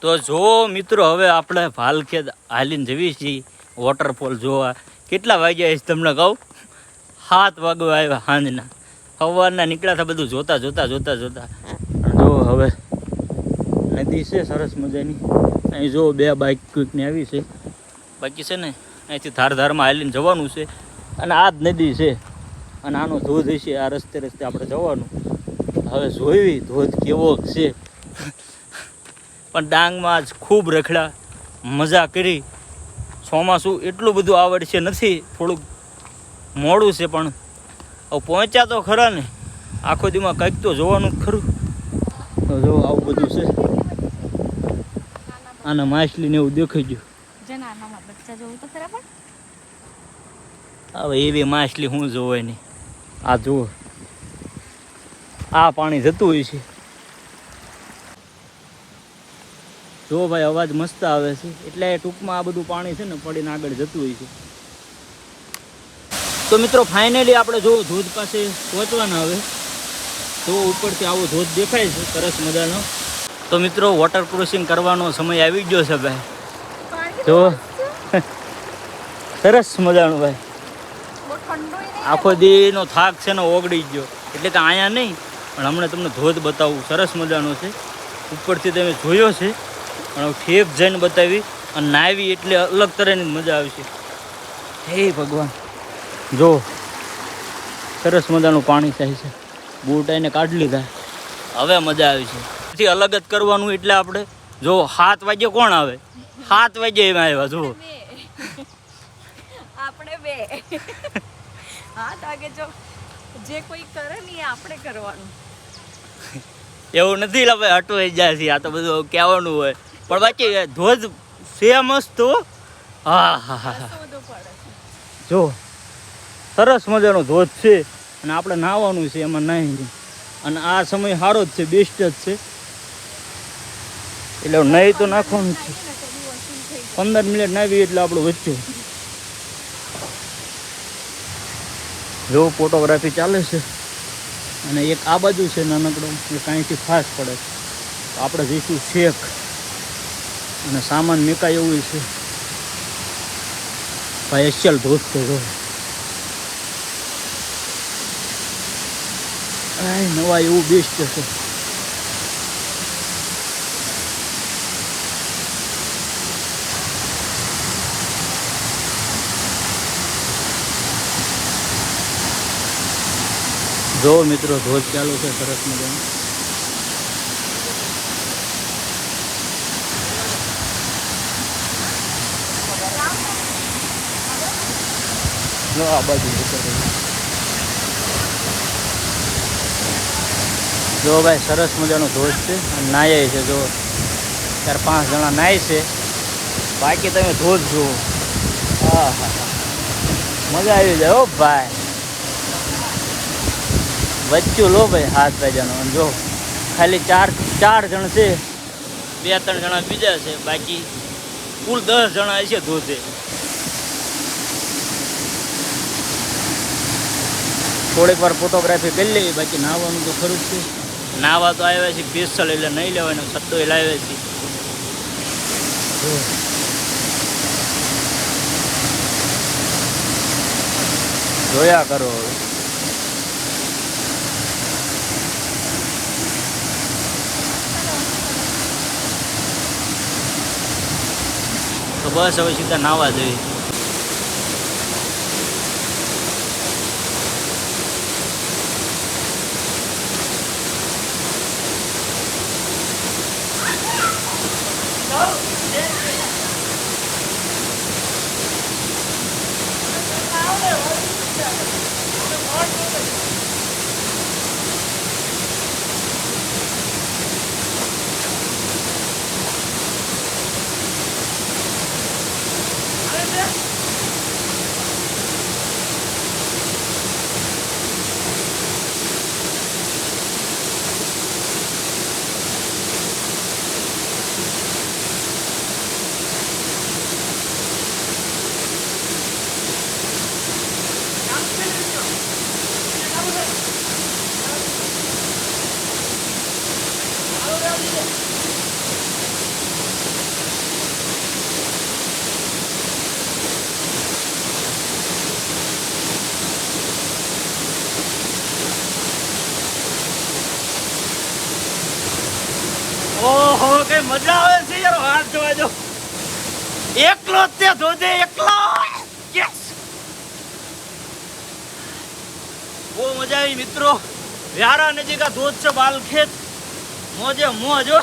તો જો મિત્રો હવે આપણે ભાલખેડ હાલીને જવી છીએ વોટરફોલ જોવા. કેટલા વાગ્યા છે તમને કહું? 7 વાગવા આવ્યા સાંજના. સવારના નીકળ્યા હતા બધું જોતા જોતા જોતા જોતા. જો હવે નદી છે સરસ મજાની. અહીં જો 2 બાઇક ક્વિકની આવી છે. બાકી છે ને અહીંથી ધારધારમાં હાલીને જવાનું છે અને આ જ નદી છે અને આનો ધોધ હશે. આ રસ્તે રસ્તે આપણે જવાનું. હવે જોઈ ધોધ કેવો છે. પણ ડાંગમાં આજ ખૂબ રખડા, મજા કરી. ચોમાસું એટલું બધું આવડશે નથી, થોડુંક મોડું છે પણ હવે પહોંચ્યા તો ખરા ને. આખો દીમાં કંઈક તો જોવાનું જ ખરું. તો જો આવું બધું છે. આના માછલીને એવું દેખાઈ ગયું. હવે એવી માછલી શું જોવાય નહીં. આ જુઓ, આ પાણી જતું હોય છે. જો ભાઈ અવાજ મસ્ત આવે છે એટલે ટૂંકમાં આ બધું પાણી છે ને પડીને આગળ જતું હોય છે. તો મિત્રો ફાઇનલી આપણે જો ધોધ પાસે પહોંચવાના હવે. તો ઉપરથી આવો ધોધ દેખાય છે સરસ મજાનો. તો મિત્રો વોટર ક્રોસિંગ કરવાનો સમય આવી ગયો છે ભાઈ. જો સરસ મજાનું ભાઈ. આખો દીનો થાક છે ને ઓગળી ગયો. એટલે કે અહીંયા નહીં પણ હમણાં તમને ધોધ બતાવું. સરસ મજાનો છે. ઉપરથી તમે જોયો છે પણ ઠેક જઈને બતાવી અને નાવી એટલે અલગ તરહની મજા આવશે. હે ભગવાન, જો સરસ મજાનું પાણી થાય છે. બૂટ એને કાઢી લીધા. હવે મજા આવી છે. પછી અલગ જ કરવાનું એટલે આપણે જો 7 વાગે કોણ આવે? 7 વાગે એમાં આવ્યા. જુઓ આપણે 2 7 વાગે જો જે કોઈ કરે ને એ આપણે કરવાનું. એવું નથી લા ભાઈ, હટવાઈ જાય છે. આ તો બધું કહેવાનું હોય પણ બાકી ધોધ છે મસ્ત. હા હા હા, જો સરસ મજાનો ધોધ છે અને આપણે નાહવાનું છે એમાં નહીં. અને આ સમય સારો જ છે, બેસ્ટ જ છે. એટલે નહીં તો નાખવાનું છે. 15 મિનિટ નાવી એટલે આપણું વચ્ચે. જો ફોટોગ્રાફી ચાલે છે અને એક આ બાજુ છે નાનકડો, એ કાંઈથી ફાસ્ટ પડે. તો આપણે જઈશું શેખ અને સામાન મેકાય એવું છે ભાઈ. એશિયલ ધોધ છે જો. નવા એવું બેસ્ટ છે. જો મિત્રો ધોધ ચાલુ છે સરસ મજાનો. જો આ બાજુ જો ભાઈ સરસ મજાનો ધોધ છે અને નાય છે. જો 4-5 જણા નાય છે. બાકી તમે ધોધ જુઓ. હા હા હા, મજા આવી જાય હો ભાઈ. વચ્ચું લો ભાઈ 7 વાગ્યાનો. અને જો ખાલી 4 જણ છે, 2-3 જણા બીજા છે. બાકી કુલ 10 જણા છે ધોધે. થોડીક વાર ફોટોગ્રાફી કરી લેવી. બાકી નાહવાનું તો ખરું જ છે. નાહવા તો આવ્યા છે સ્પેશિયલ, એટલે નહીં લેવાનો સટ્ટો એ લાવ્યા છે. જોયા કરો હવે. તો બસ હવે સીધા નાહવા જઈએ. કઈ મજા આવે છે યાર હાથ જોવા જો એકલો જ તે ધોધે એકલો યસ બહુ મજા આવી મિત્રો વ્યારા નજીક આ ધોધ છે બાલખેત મોજે મોજ હો